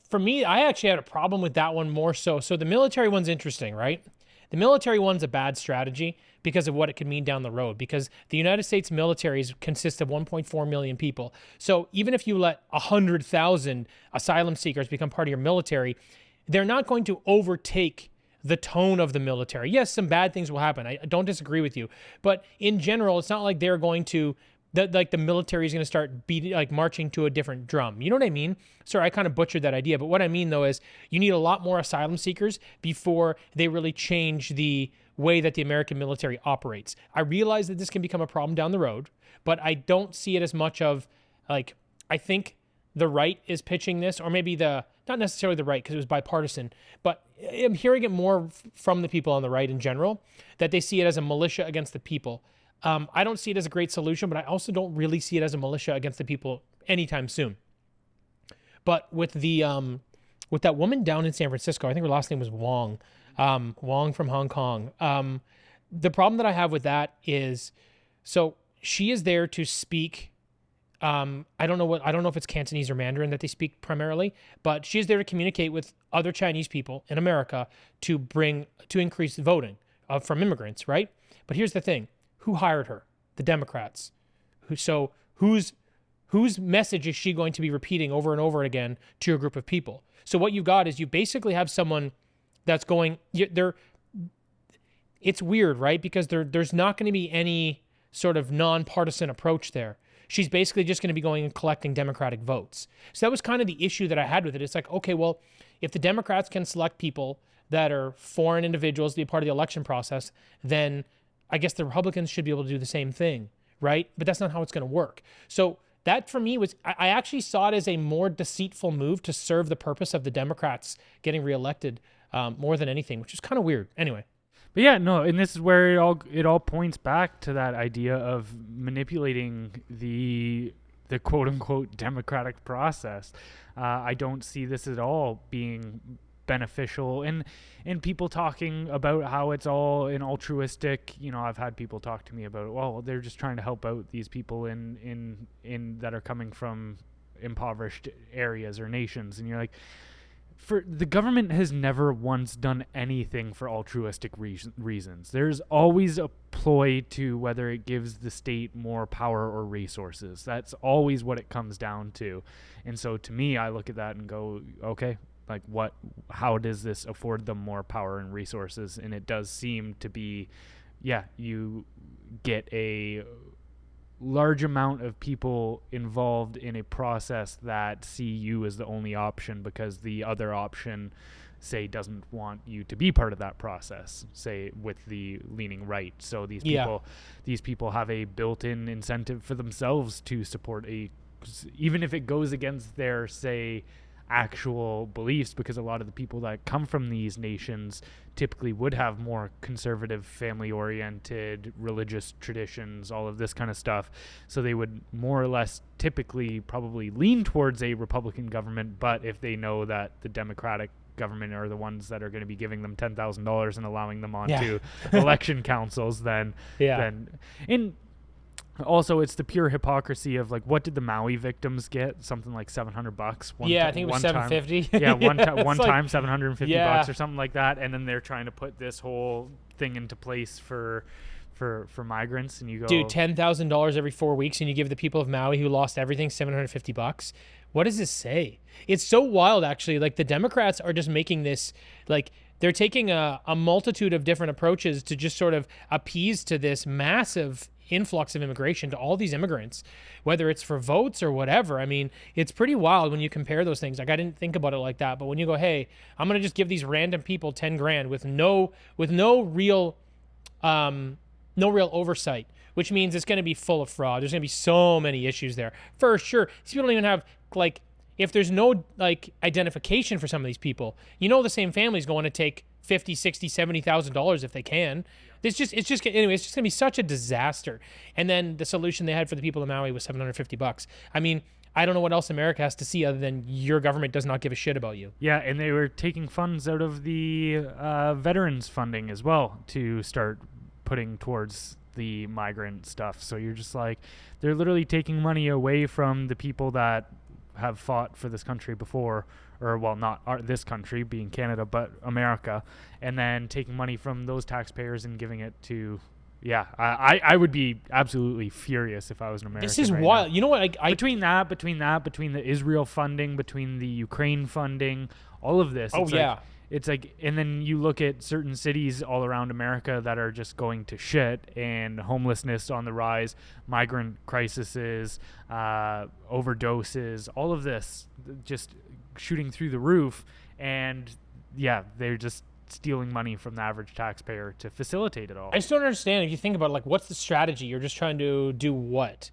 for me, I actually had a problem with that one more so. So the military one's interesting, right? The military one's a bad strategy because of what it could mean down the road, because the United States military consists of 1.4 million people. So even if you let 100,000 asylum seekers become part of your military, they're not going to overtake the tone of the military. Yes, some bad things will happen. I don't disagree with you. But in general, it's not like they're going to, the military is going to start marching to a different drum. You know what I mean? Sorry, I kind of butchered that idea. But what I mean, though, is you need a lot more asylum seekers before they really change the way that the American military operates. I realize that this can become a problem down the road, but I don't see it as much of, like, I think the right is pitching this, or maybe not necessarily the right because it was bipartisan, but I'm hearing it more from the people on the right in general, that they see it as a militia against the people. I don't see it as a great solution, but I also don't really see it as a militia against the people anytime soon. But with with that woman down in San Francisco, I think her last name was Wong, Wong from Hong Kong. The problem that I have with that is, so she is there to speak. I don't know if it's Cantonese or Mandarin that they speak primarily, but she's there to communicate with other Chinese people in America to increase voting from immigrants, right? But here's the thing. Who hired her? The Democrats. Whose message is she going to be repeating over and over again to a group of people? So what you got is you basically have someone that's going, it's weird, right? Because there's not going to be any sort of nonpartisan approach there. She's basically just going to be going and collecting Democratic votes. So that was kind of the issue that I had with it. It's like, okay, well, if the Democrats can select people that are foreign individuals to be part of the election process, then I guess the Republicans should be able to do the same thing, right? But that's not how it's going to work. So that for me I actually saw it as a more deceitful move to serve the purpose of the Democrats getting reelected more than anything, which is kind of weird. Anyway. But yeah, no, and this is where it all points back to that idea of manipulating the quote unquote democratic process. I don't see this at all being beneficial, and people talking about how it's all an altruistic, I've had people talk to me about, well, they're just trying to help out these people in that are coming from impoverished areas or nations, and you're like, for the government has never once done anything for altruistic reasons. There's always a ploy to whether it gives the state more power or resources. That's always what it comes down to. And so to me, I look at that and go, okay, like how does this afford them more power and resources? And it does seem to be, you get a large amount of people involved in a process that see you as the only option because the other option, say, doesn't want you to be part of that process, say with the leaning right. So these people have a built-in incentive for themselves to support even if it goes against their, say, actual beliefs, because a lot of the people that come from these nations typically would have more conservative, family-oriented, religious traditions, all of this kind of stuff. So they would more or less typically probably lean towards a Republican government, but if they know that the Democratic government are the ones that are going to be giving them $10,000 and allowing them onto election councils, then in also, it's the pure hypocrisy of like, what did the Maui victims get? Something like $700. I think it was $750. Yeah, one like, time $750 or something like that, and then they're trying to put this whole thing into place for migrants, and you go, dude, $10,000 every 4 weeks, and you give the people of Maui who lost everything $750. What does this say? It's so wild, actually. Like, the Democrats are just making this, like, they're taking a multitude of different approaches to just sort of appease to this massive influx of immigration, to all these immigrants, whether it's for votes or whatever. I mean, it's pretty wild when you compare those things. Like, I didn't think about it like that, but when you go, hey, I'm going to just give these random people 10 grand with no real oversight, which means it's going to be full of fraud. There's going to be so many issues there. For sure. These people don't even have, like, if there's no, like, identification for some of these people, you know, the same family's going to take $50,000, $60,000, $70,000 if they can. It's just going to be such a disaster. And then the solution they had for the people of Maui was $750. I mean, I don't know what else America has to see other than your government does not give a shit about you. Yeah, and they were taking funds out of the veterans funding as well to start putting towards the migrant stuff. So you're just like, they're literally taking money away from the people that have fought for this country before, or well, not this country being Canada, but America, and then taking money from those taxpayers and giving it to, I would be absolutely furious if I was an American. This is right wild. now. You know what? Between the Israel funding, between the Ukraine funding, all of this. It's like, and then you look at certain cities all around America that are just going to shit, and homelessness on the rise, migrant crises, overdoses, all of this just shooting through the roof. And they're just stealing money from the average taxpayer to facilitate it all. I just don't understand. If you think about it, like, what's the strategy? You're just trying to do what?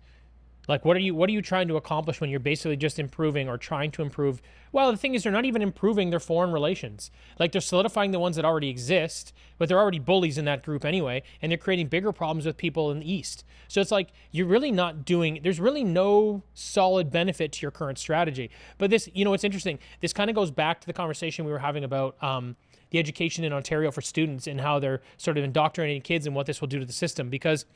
Like, what are you trying to accomplish when you're basically just improving or trying to improve? Well, the thing is, they're not even improving their foreign relations. Like, they're solidifying the ones that already exist, but they're already bullies in that group anyway, and they're creating bigger problems with people in the East. So it's like, you're really not doing, there's really no solid benefit to your current strategy. But this, you know, it's interesting. This kind of goes back to the conversation we were having about the education in Ontario for students and how they're sort of indoctrinating kids and what this will do to the system. Because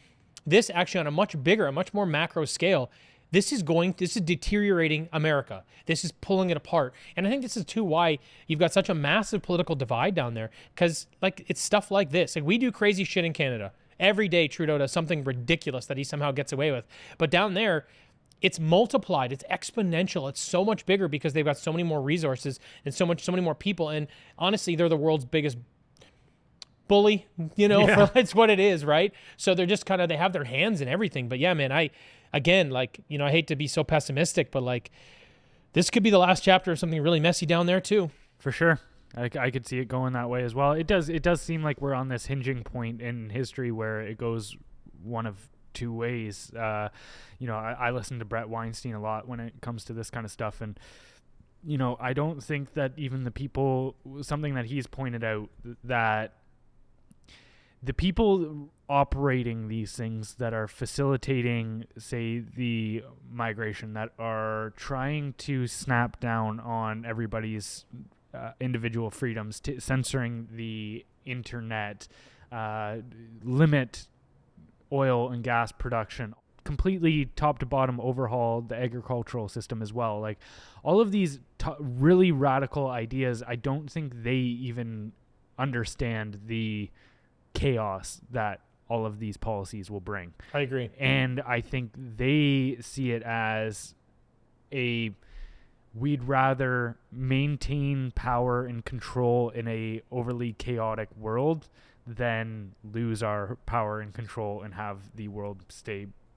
this actually, on a much bigger, a much more macro scale, this is deteriorating America. This is pulling it apart. And I think this is too why you've got such a massive political divide down there. Because, like, it's stuff like this. Like, we do crazy shit in Canada. Every day Trudeau does something ridiculous that he somehow gets away with. But down there, it's multiplied. It's exponential. It's so much bigger because they've got so many more resources and so many more people. And honestly, they're the world's biggest bully, it's what it is, right? So they're just kind of, they have their hands in everything. But yeah, man, I hate to be so pessimistic, but like, this could be the last chapter of something really messy down there too. For sure. I could see it going that way as well. It does seem like we're on this hinging point in history where it goes one of two ways. I listen to Brett Weinstein a lot when it comes to this kind of stuff, and I don't think that even the people, something that he's pointed out, that the people operating these things that are facilitating, say, the migration, that are trying to snap down on everybody's individual freedoms, censoring the internet, limit oil and gas production, completely top to bottom overhaul the agricultural system as well. Like, all of these really radical ideas, I don't think they even understand the chaos that all of these policies will bring. I agree. And I think they see it as we'd rather maintain power and control in a overly chaotic world than lose our power and control and have the world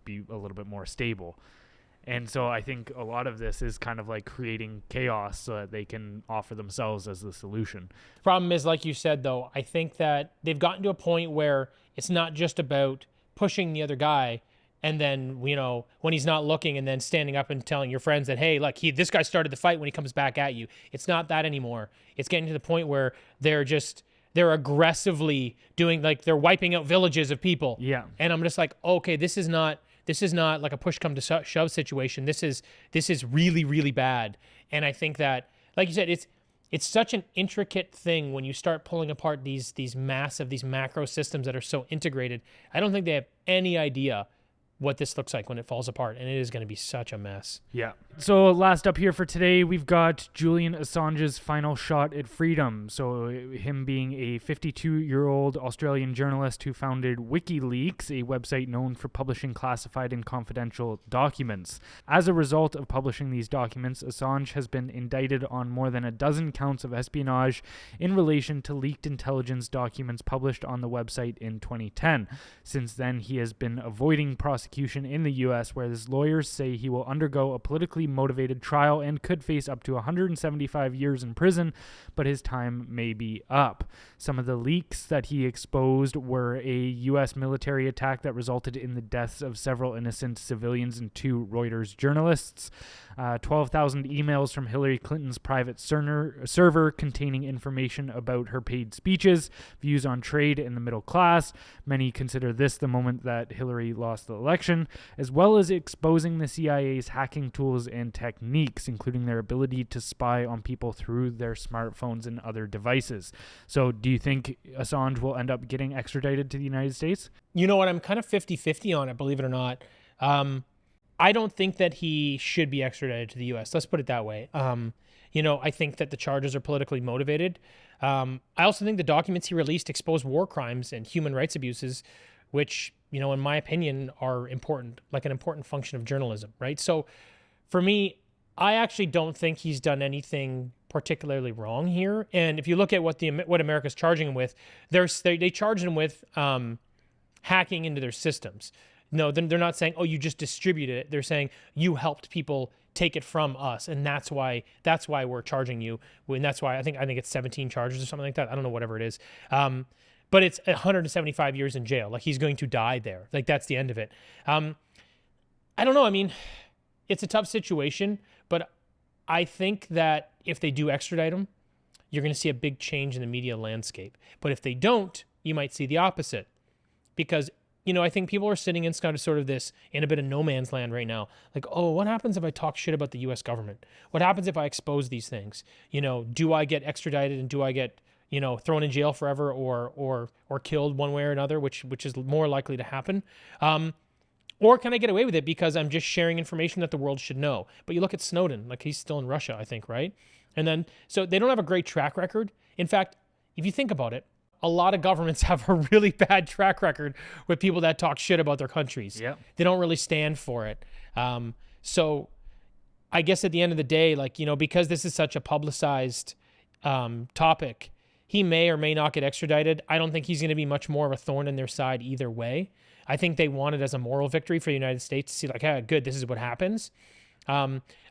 be a little bit more stable. And so I think a lot of this is kind of like creating chaos so that they can offer themselves as the solution. The problem is, like you said, though, I think that they've gotten to a point where it's not just about pushing the other guy and then, when he's not looking, and then standing up and telling your friends that, hey, look, this guy started the fight when he comes back at you. It's not that anymore. It's getting to the point where they're aggressively doing, like, they're wiping out villages of people. Yeah. And I'm just like, okay, this is not like a push come to shove situation. This is really, really bad. And I think that, like you said, it's such an intricate thing when you start pulling apart these macro systems that are so integrated. I don't think they have any idea what this looks like when it falls apart, and it is going to be such a mess. Yeah. So last up here for today, we've got Julian Assange's final shot at freedom. So him being a 52-year-old Australian journalist who founded WikiLeaks, a website known for publishing classified and confidential documents. As a result of publishing these documents, Assange has been indicted on more than a dozen counts of espionage in relation to leaked intelligence documents published on the website in 2010. Since then, he has been avoiding prosecution in the U.S., where his lawyers say he will undergo a politically motivated trial and could face up to 175 years in prison, but his time may be up. Some of the leaks that he exposed were a U.S. military attack that resulted in the deaths of several innocent civilians and 2 Reuters journalists, 12,000 emails from Hillary Clinton's private server containing information about her paid speeches, views on trade and the middle class. Many consider this the moment that Hillary lost the election, as well as exposing the CIA's hacking tools and techniques, including their ability to spy on people through their smartphones and other devices. So do you think Assange will end up getting extradited to the United States? You know what? I'm kind of 50-50 on it, believe it or not. I don't think that he should be extradited to the U.S. Let's put it that way. I think that the charges are politically motivated. I also think the documents he released expose war crimes and human rights abuses, which, in my opinion, are important, like an important function of journalism, right? So for me, I actually don't think he's done anything particularly wrong here. And if you look at what America's charging him with, they charge him with hacking into their systems. No, they're not saying, oh, you just distributed it. They're saying you helped people take it from us, and that's why we're charging you. And that's why I think it's 17 charges or something like that. I don't know, whatever it is. But it's 175 years in jail. Like, he's going to die there. Like, that's the end of it. I don't know. I mean, it's a tough situation, but I think that if they do extradite him, you're going to see a big change in the media landscape. But if they don't, you might see the opposite, because I think people are sitting in sort of this, in a bit of no man's land right now. Like, oh, what happens if I talk shit about the U.S. government? What happens if I expose these things? Do I get extradited, and do I get, thrown in jail forever or killed one way or another, which is more likely to happen? Or can I get away with it because I'm just sharing information that the world should know? But you look at Snowden, like, he's still in Russia, I think, right? And then, so they don't have a great track record. In fact, if you think about it, a lot of governments have a really bad track record with people that talk shit about their countries. Yep. They don't really stand for it. So I guess at the end of the day, like, because this is such a publicized topic, he may or may not get extradited. I don't think he's going to be much more of a thorn in their side either way. I think they want it as a moral victory for the United States to see, like, hey, good, this is what happens.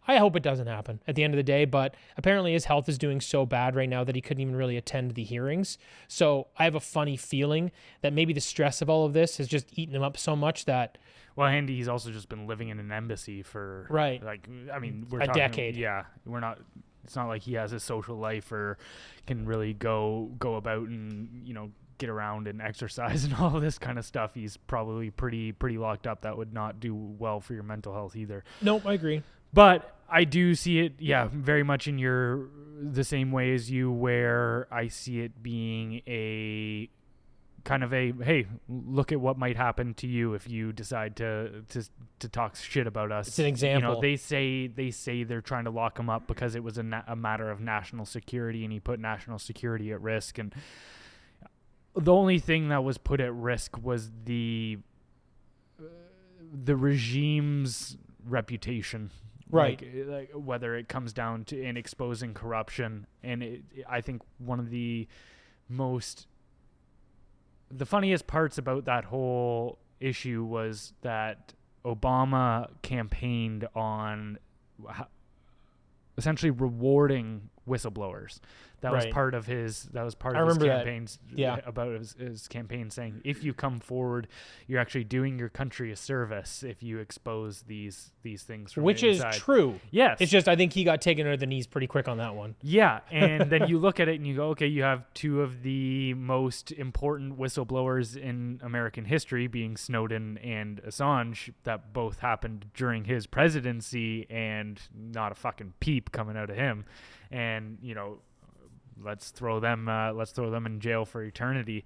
I hope it doesn't happen at the end of the day, but apparently his health is doing so bad right now that he couldn't even really attend the hearings. So I have a funny feeling that maybe the stress of all of this has just eaten him up so much that... Well, and he's also just been living in an embassy for, right, like, I mean, we're a talking, decade. Yeah, it's not like he has a social life or can really go about and, get around and exercise and all of this kind of stuff. He's probably pretty locked up. That would not do well for your mental health either. Nope, I agree. But I do see it, very much in the same way as you, where I see it being a kind of a, hey, look at what might happen to you if you decide to talk shit about us. It's an example. They say they're trying to lock him up because it was a matter of national security, and he put national security at risk. And the only thing that was put at risk was the regime's reputation. Right. Like whether it comes down to in exposing corruption. And I think one of the funniest parts about that whole issue was that Obama campaigned on essentially rewarding whistleblowers. That Right. was part of his. That was part I of his remember that. campaigns. Yeah. About his campaign saying, if you come forward, you're actually doing your country a service if you expose these things from Which the is inside. true. Yes. It's just I think he got taken under the knees pretty quick on that one. Yeah, and then you look at it and you go, okay, you have two of the most important whistleblowers in American history, being Snowden and Assange, that both happened during his presidency, and not a fucking peep coming out of him. And let's throw them in jail for eternity.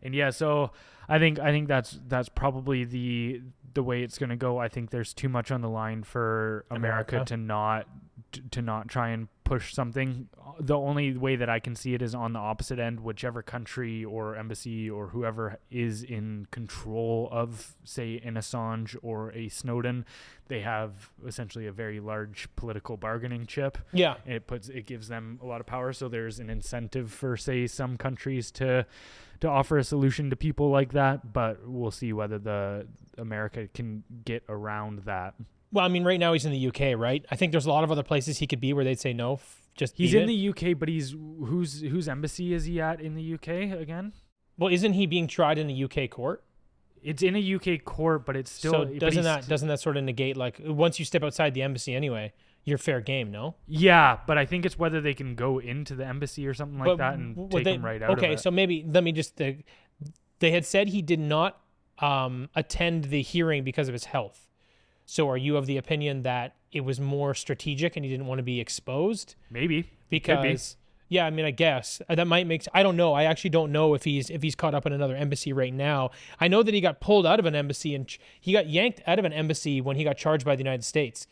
And yeah, so I think that's probably the way it's going to go. I think there's too much on the line for America to not try and push something. The only way that I can see it is on the opposite end, whichever country or embassy or whoever is in control of, say, an Assange or a Snowden, they have essentially a very large political bargaining chip. Yeah. And it gives them a lot of power. So there's an incentive for, say, some countries to offer a solution to people like that, but we'll see whether the America can get around that. Well, I mean, right now he's in the UK, right? I think there's a lot of other places he could be where they'd say no. He's in the UK, but whose embassy is he at in the UK again? Well, isn't he being tried in a UK court? It's in a UK court, but it's still. So doesn't that sort of negate, like, once you step outside the embassy anyway, you're fair game, no? Yeah, but I think it's whether they can go into the embassy or something like that and take him right out of it. Okay, so maybe let me just. They had said he did not attend the hearing because of his health. So are you of the opinion that it was more strategic and he didn't want to be exposed? Maybe. Because, yeah, I mean, I guess that might make. I don't know. I actually don't know if he's caught up in another embassy right now. I know that he got pulled out of an embassy and he got yanked out of an embassy when he got charged by the United States.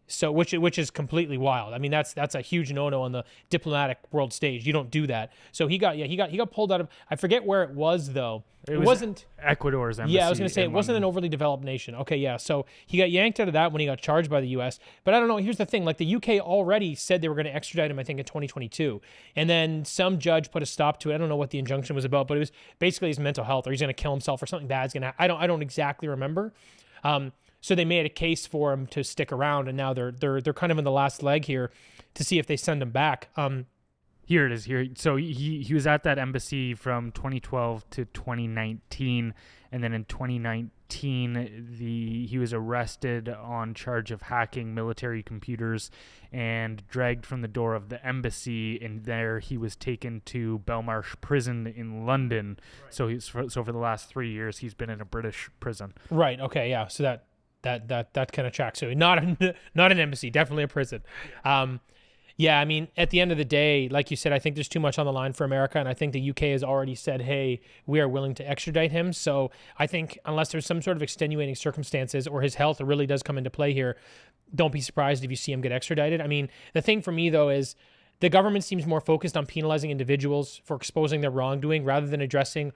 So which is completely wild. I mean, that's a huge no-no on the diplomatic world stage. You don't do that. So he got pulled out of. I forget where it was though. It wasn't Ecuador's embassy. Yeah, I was going to say it wasn't an overly developed nation. Okay, yeah. So he got yanked out of that when he got charged by the U.S. But I don't know. Here's the thing: like the UK already said they were going to extradite him. I think in 2022, and then some judge put a stop to it. I don't know what the injunction was about, but it was basically his mental health, or he's going to kill himself, or something bad's going to. I don't exactly remember. So they made a case for him to stick around, and now they're kind of in the last leg here to see if they send him back. Here it is. Here, so he was at that embassy from 2012 to 2019, and then in 2019 he was arrested on charge of hacking military computers and dragged from the door of the embassy, and there he was taken to Belmarsh prison in London. Right. So for the last 3 years he's been in a British prison. Right. Okay. Yeah. So that kind of tracks. So not an embassy, definitely a prison. Yeah, I mean, at the end of the day, like you said, I think there's too much on the line for America, and I think the UK has already said, hey, we are willing to extradite him. So I think unless there's some sort of extenuating circumstances or his health really does come into play here, don't be surprised if you see him get extradited. I mean, the thing for me, though, is the government seems more focused on penalizing individuals for exposing their wrongdoing rather than addressing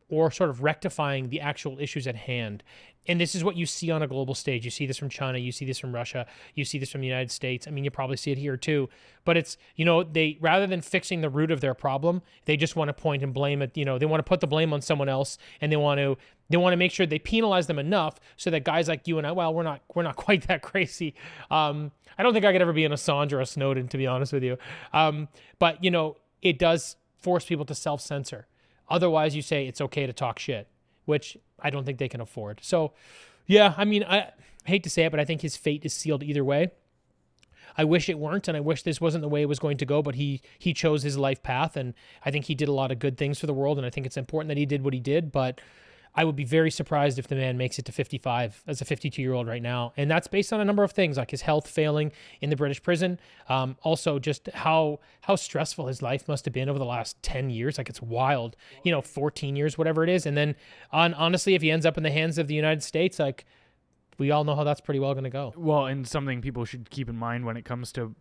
or sort of rectifying the actual issues at hand. And this is what you see on a global stage. You see this from China, you see this from Russia, you see this from the United States. I mean, you probably see it here too. But it's, they, rather than fixing the root of their problem, they just want to point and blame it. They want to put the blame on someone else, and they want to make sure they penalize them enough so that guys like you and I, well, we're not quite that crazy. I don't think I could ever be an Assange or a Snowden, to be honest with you. But it does force people to self-censor. Otherwise, you say it's okay to talk shit, which I don't think they can afford. So, yeah, I mean, I hate to say it, but I think his fate is sealed either way. I wish it weren't, and I wish this wasn't the way it was going to go, but he chose his life path, and I think he did a lot of good things for the world, and I think it's important that he did what he did, but I would be very surprised if the man makes it to 55 as a 52-year-old right now. And that's based on a number of things, like his health failing in the British prison. Also, just how stressful his life must have been over the last 10 years. Like, it's wild, 14 years, whatever it is. And then, honestly, if he ends up in the hands of the United States, like, we all know how that's pretty well going to go. Well, and something people should keep in mind when it comes to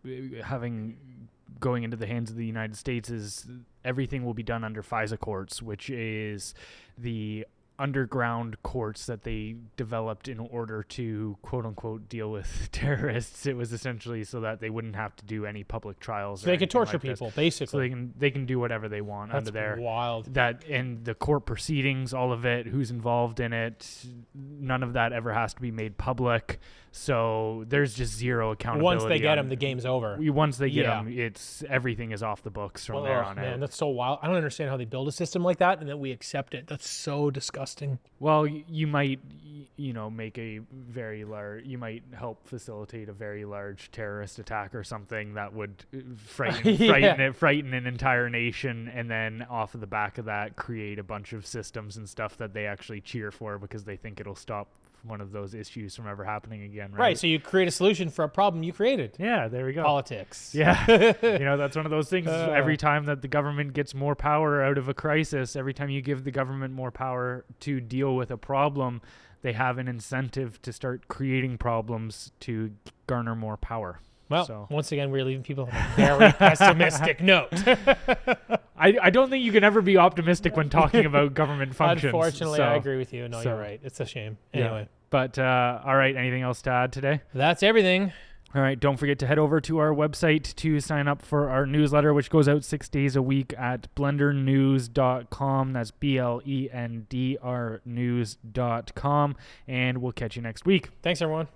going into the hands of the United States is everything will be done under FISA courts, which is the underground courts that they developed in order to quote unquote deal with terrorists. It was essentially so that they wouldn't have to do any public trials. So they could torture people, basically. So they can do whatever they want That's under there. wild. That in the court proceedings, all of it, who's involved in it, none of that ever has to be made public. So there's just zero accountability. Once they get them, the game's over. Once they get them, it's everything is off the books from there on man, out. that's so wild. I don't understand how they build a system like that and then we accept it. That's so disgusting. Well, you might, make a very large. You might help facilitate a very large terrorist attack or something that would frighten an entire nation, and then off of the back of that, create a bunch of systems and stuff that they actually cheer for because they think it'll stop one of those issues from ever happening again. Right. So you create a solution for a problem you created. Yeah, there we go. Politics. Yeah. That's one of those things. Every time that the government gets more power out of a crisis, every time you give the government more power to deal with a problem, they have an incentive to start creating problems to garner more power. Well, once again, we're leaving people on a very pessimistic note. I don't think you can ever be optimistic when talking about government functions. Unfortunately, I agree with you. No, you're right. It's a shame. Anyway. Yeah. But, all right, anything else to add today? That's everything. All right, don't forget to head over to our website to sign up for our newsletter, which goes out 6 days a week at blendrnews.com. That's BLENDR news.com. And we'll catch you next week. Thanks, everyone.